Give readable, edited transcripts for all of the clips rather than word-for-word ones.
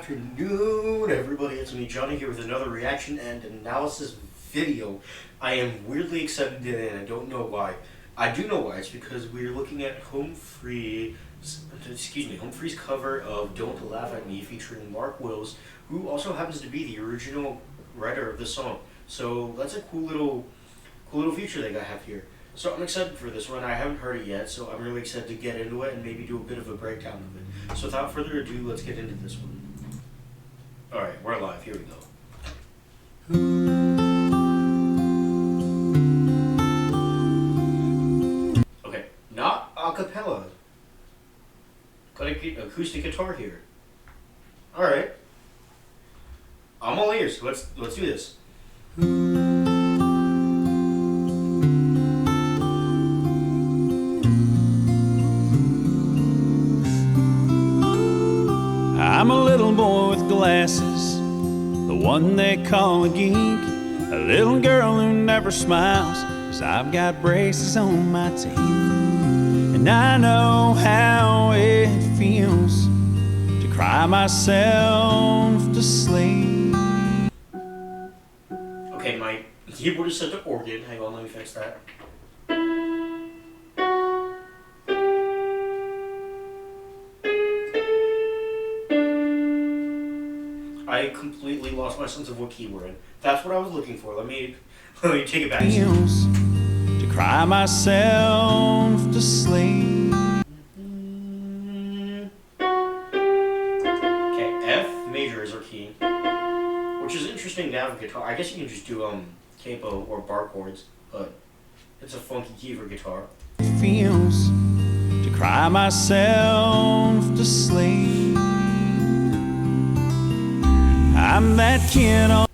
afternoon, everybody. It's me, Johnny, here with another reaction and analysis video. I am weirdly excited today, and I don't know why. I do know why. It's because we're looking at Humphrey's cover of "Don't Laugh at Me" featuring Mark Wills, who also happens to be the original writer of the song. So that's a cool little feature they have here. So I'm excited for this one. I haven't heard it yet, so I'm really excited to get into it and maybe do a bit of a breakdown of it. So without further ado, let's get into this one. Alright, we're live. Here we go. Okay, not a cappella. Got an acoustic guitar here. Alright. I'm all ears. Let's do this. I'm a little boy with glasses, the one they call a geek, a little girl who never smiles, 'cause I've got braces on my teeth. And I know how it feels to cry myself to sleep. Okay, my keyboard is set to organ. Hang on, let me fix that. I completely lost my sense of what key we're in. That's what I was looking for. Let me take it back. Feels to cry myself to sleep. Okay, F major is our key, which is interesting to have a guitar. I guess you can just do capo or bar chords, but it's a funky key for guitar. Feels to cry myself to sleep. I'm that kid on.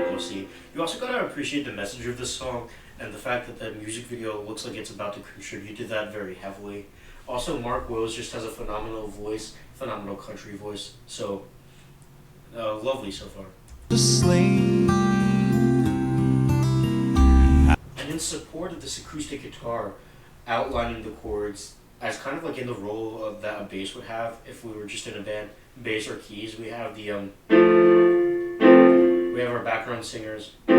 We'll see. You also gotta appreciate the message of this song and the fact that the music video looks like it's about to contribute to that very heavily. Also, Mark Wills just has a phenomenal voice, phenomenal country voice. So, lovely so far. To sleep. And in support of this acoustic guitar, outlining the chords as kind of like in the role of that a bass would have if we were just in a band, bass or keys, we have the we have our background singers, our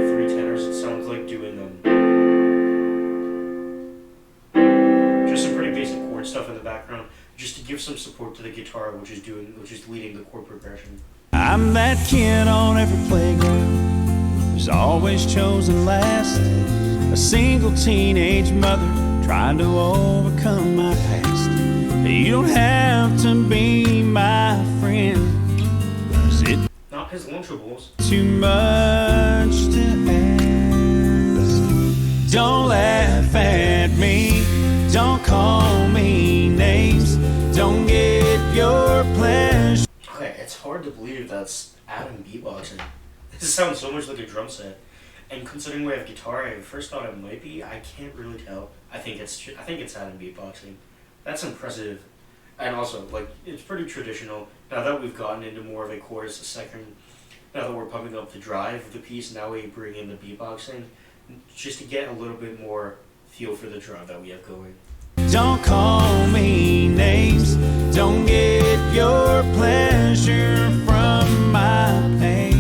three tenors. It sounds like doing just some pretty basic chord stuff in the background, just to give some support to the guitar, which is leading the chord progression. I'm that kid on every playground who's always chosen last, a single teenage mother trying to overcome my past. You don't have to be my friend, 'cause it's Not his Lunchables. too much to ask. Don't laugh at me, don't call me names, don't get your pleasure. Okay, it's hard to believe that's Adam beatboxing. This sounds so much like a drum set. And considering we have guitar, I first thought it might be. I can't really tell. I think it's Adam beatboxing. That's impressive, and also like it's pretty traditional. Now that we've gotten into more of a chorus, now that we're pumping up the drive of the piece, now we bring in the beatboxing, just to get a little bit more feel for the drive that we have going. Don't call me names, don't get your pleasure from my pain.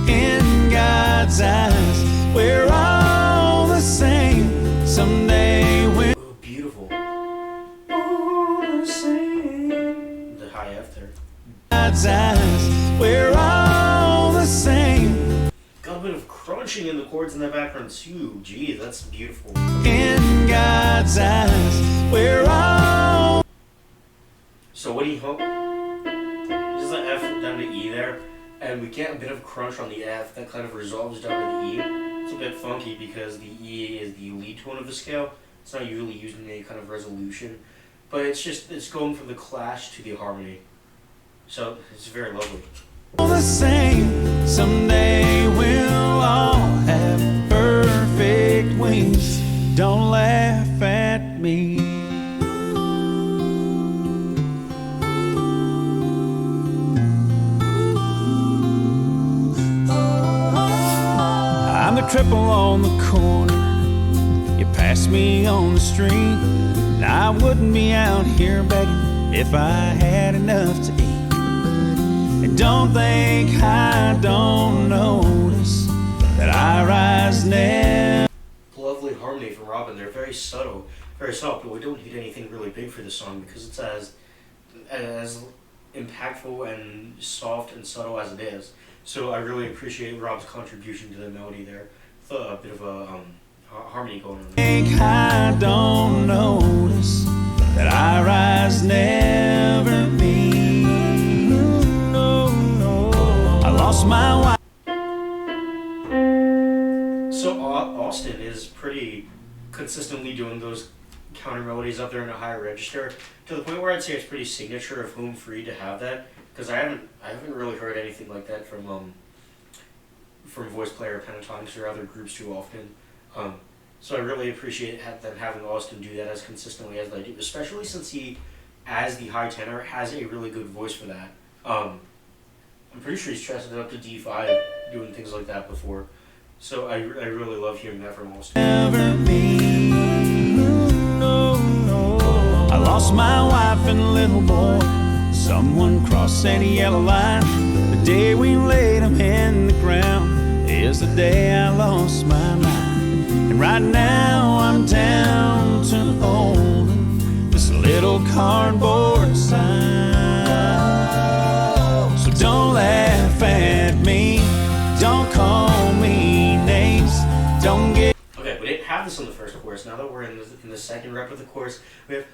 In God's eyes, we're all the same. Someday we're beautiful. All the same. The high F there. God's eyes, we're all the same. Got a bit of crunching in the chords in the background too. Gee, that's beautiful. In God's eyes, we're all. So what do you hope? This is the F down to E there, and we get a bit of crunch on the F that kind of resolves down to the E. It's a bit funky because the E is the lead tone of the scale. It's not usually used in any kind of resolution, but it's going from the clash to the harmony. So it's very lovely. All the same, someday we'll all have perfect wings. Don't laugh at me. I'm the cripple on the corner. You pass me on the street, and I wouldn't be out here begging if I had enough to eat. And don't think I don't notice that I rise now. Lovely harmony from Robin. They're very subtle, very soft, but we don't need anything really big for this song because it's as impactful and soft and subtle as it is. So I really appreciate Rob's contribution to the melody there. With a bit of a harmony going on there. Think I don't notice that I rise never me. No, no. I lost my wife. So Austin is pretty consistently doing those counter melodies up there in a higher register to the point where I'd say it's pretty signature of Home Free to have that, because I haven't really heard anything like that from Voice Player, Pentatonics, or other groups too often. So I really appreciate them having Austin do that as consistently as they do, especially since he, as the high tenor, has a really good voice for that. I'm pretty sure he's tested it up to D5 doing things like that before. So I really love hearing that from Austin. Never me. No, no. I lost my wife and little boy. Someone crossed a yellow line. The day we laid him in the ground is the day I lost my mind. And right now I'm down to holding this little cardboard sign. So don't laugh at me, don't call me names, don't get. Okay, we didn't have this in the first chorus. Now that we're in the second rep of the chorus, we have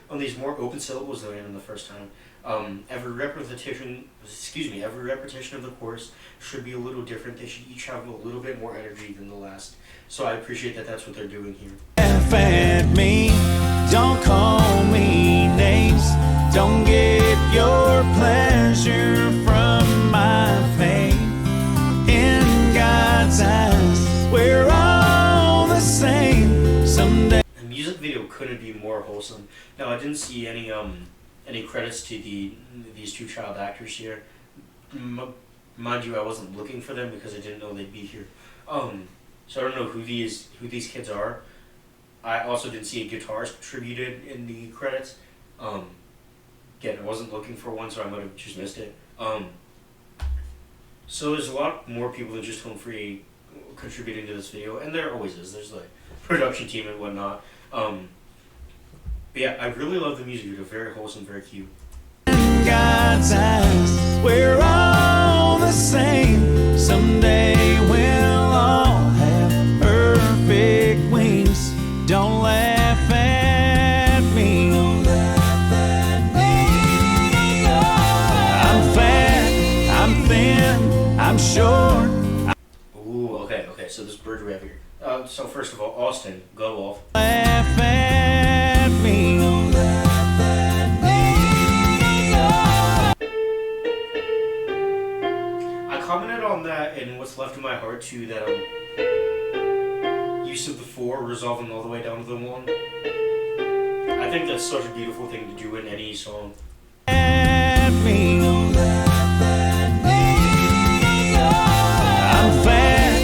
on these more open syllables than we had in the first time. Every repetition of the chorus should be a little different. They should each have a little bit more energy than the last. So I appreciate that that's what they're doing here. Laugh at me, don't call me names, don't get your pleasure from my faith. In God's eyes, we're all the same someday. The music video couldn't be more wholesome. Now I didn't see any credits to these two child actors here. Mind you, I wasn't looking for them because I didn't know they'd be here. So I don't know who these kids are. I also didn't see a guitarist contributed in the credits. Again, I wasn't looking for one, so I might have just missed it. So there's a lot more people than just Home Free contributing to this video, and there always is. There's like production team and whatnot. But yeah, I really love the music video. Very wholesome, very cute. In God's eyes, we're all the same. Someday we'll all have perfect wings. Don't laugh at me. Don't laugh at me. I'm fat, I'm thin, I'm short. Ooh, okay. So this bridge we have here. So first of all, Austin, go off. Laugh at me. Don't laugh at me. I commented on that in What's Left of My Heart too, that use of the 4 resolving all the way down to the 1. I think that's such a beautiful thing to do in any song. At me. Don't laugh at me. I'm fat,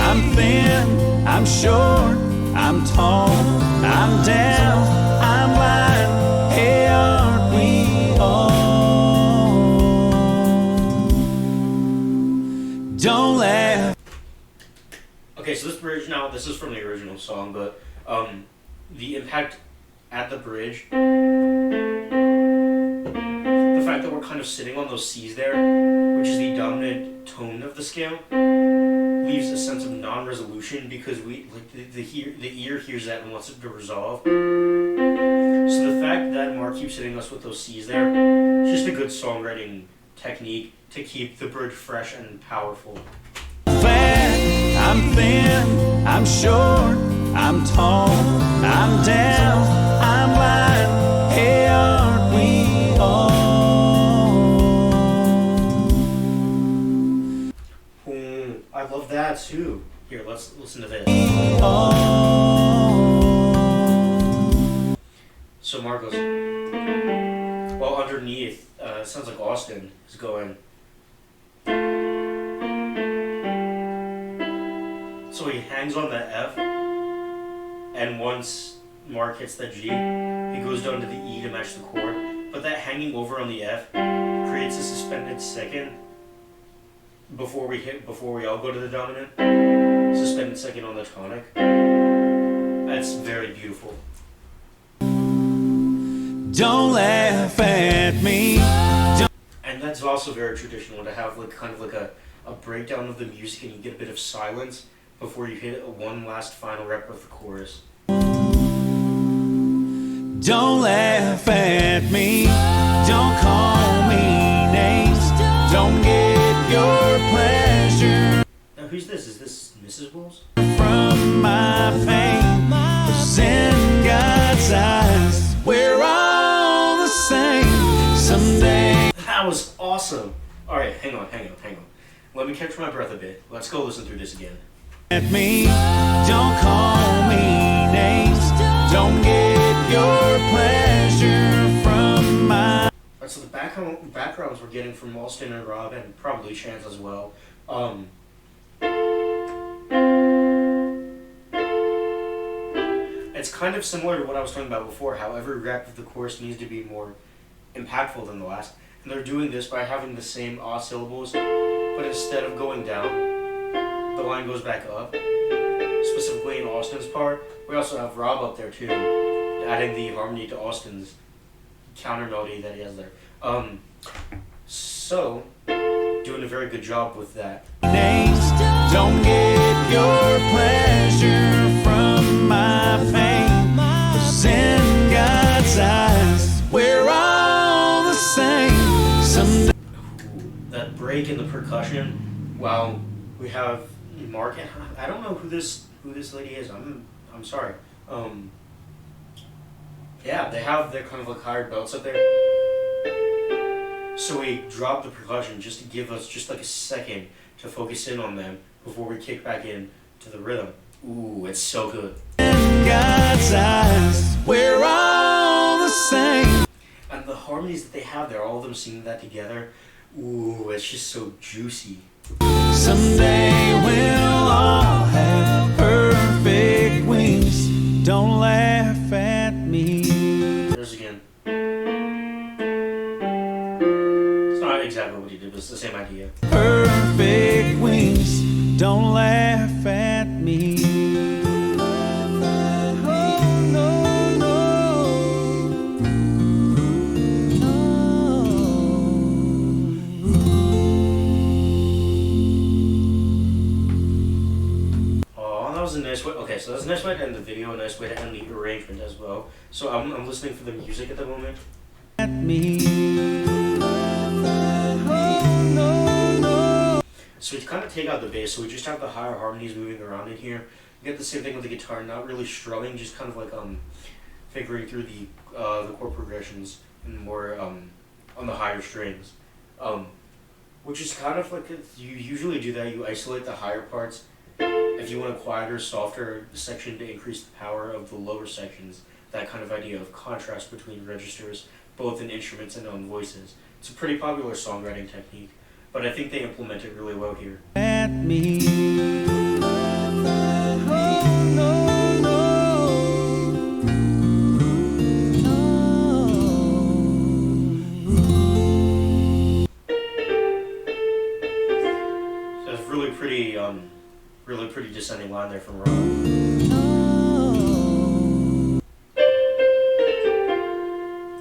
I'm thin, I'm short, I'm tall, I'm down, I'm blind. Hey, aren't we all? Don't laugh. Okay, so this bridge now, this is from the original song, but the impact at the bridge, the fact that we're kind of sitting on those C's there, which is the dominant tone of the scale, leaves a sense of non-resolution because the ear hears that and wants it to resolve. So the fact that Mark keeps hitting us with those C's there, it's just a good songwriting technique to keep the bridge fresh and powerful. Fat, I'm thin, I'm short, I'm tall, I'm down, I'm blind. Hey, aren't we all? I love that too. Here, let's listen to this. So Mark goes, well, underneath, it sounds like Austin is going. So he hangs on the F, and once Mark hits that G, he goes down to the E to match the chord, but that hanging over on the F creates a suspended second before we all go to the dominant. Suspended second on the tonic. That's very beautiful. Don't laugh at me. And that's also very traditional to have like kind of like a breakdown of the music and you get a bit of silence before you hit one last final rep of the chorus. Don't laugh at me. Don't call me names. Don't get your pleasure. Now who's this? Is this Mrs. Wills? From my pain, 'cause in God's eyes, we're all the same. Someday. That was awesome. All right, hang on. Let me catch my breath a bit. Let's go listen through this again. At me, don't call me names. Don't get your pleasure from my. Alright, so the backgrounds we're getting from Austin and Rob and probably Chance as well. It's kind of similar to what I was talking about before, how every rep of the chorus needs to be more impactful than the last. And they're doing this by having the same ah syllables, but instead of going down, the line goes back up. Specifically in Austin's part. We also have Rob up there too, adding the harmony to Austin's counter melody that he has there. So, doing a very good job with that. Names, don't get your pleasure from my pain. 'Cause in God's eyes, we're all the same. Someday. That break in the percussion, while we have Mark, and I don't know who this lady is. I'm sorry. Yeah, they have their kind of like hired belts up there. So we drop the percussion just to give us just like a second to focus in on them before we kick back in to the rhythm. Ooh, it's so good. In God's eyes, we're all the same. And the harmonies that they have there, all of them singing that together, ooh, it's just so juicy. Someday we'll all have perfect wings. Don't laugh at me. There's again. It's not exactly what he did, but it's the same idea. Perfect wings. Don't laugh at me. A nice way. Okay, so that's a nice way to end the video, a nice way to end the arrangement as well. So I'm listening for the music at the moment. At me. So we kind of take out the bass, so we just have the higher harmonies moving around in here. You get the same thing with the guitar, not really strumming, just kind of like figuring through the chord progressions and more on the higher strings, which is kind of like you usually do that. You isolate the higher parts. If you want a quieter, softer section to increase the power of the lower sections, that kind of idea of contrast between registers, both in instruments and on voices. It's a pretty popular songwriting technique, but I think they implement it really well here. At me. So it's really pretty descending line there from Rob.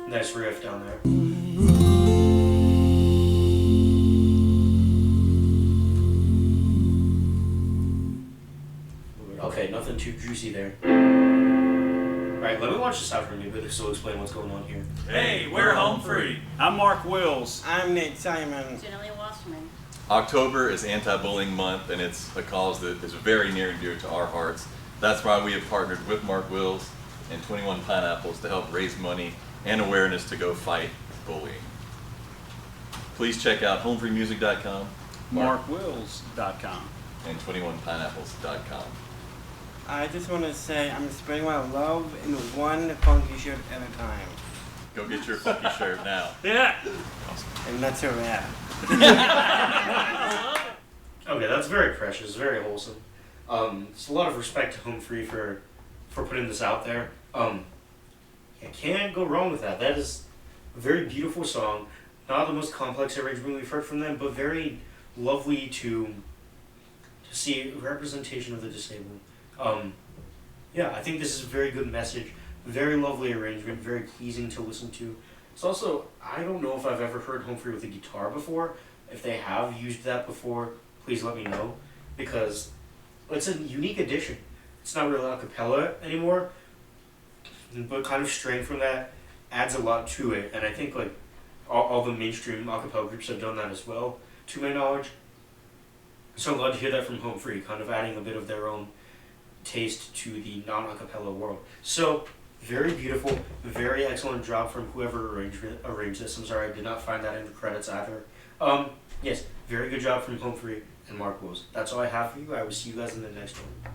Nice riff down there. Okay, nothing too juicy there. Alright, let me watch this out for me, but this will explain what's going on here. Hey, we're home free. I'm Mark Wills. I'm Nate Simon. Jenny Wasserman. October is anti-bullying month, and it's a cause that is very near and dear to our hearts. That's why we have partnered with Mark Wills and 21 Pineapples to help raise money and awareness to go fight bullying. Please check out homefreemusic.com, MarkWills.com. and 21pineapples.com. I just want to say I'm spreading my love in one funky shirt at a time. Go get your funky shirt now. Yeah. And that's a wrap. Okay, that's very precious, very wholesome. It's a lot of respect to Home Free for for putting this out there. You can't go wrong with that. That is a very beautiful song. Not the most complex arrangement we've heard from them, but very lovely to see representation of the disabled. Yeah, I think this is a very good message. Very lovely arrangement, very pleasing to listen to. It's also, I don't know if I've ever heard Home Free with a guitar before. If they have used that before, please let me know, because it's a unique addition. It's not really a cappella anymore, but kind of straying from that adds a lot to it, and I think like all the mainstream a cappella groups have done that as well, to my knowledge. So I'm glad to hear that from Home Free, kind of adding a bit of their own taste to the non-a cappella world. So, very beautiful, very excellent job from whoever arranged this. I'm sorry, I did not find that in the credits either. Yes, very good job from Home Free and Mark Wills. That's all I have for you. I will see you guys in the next one.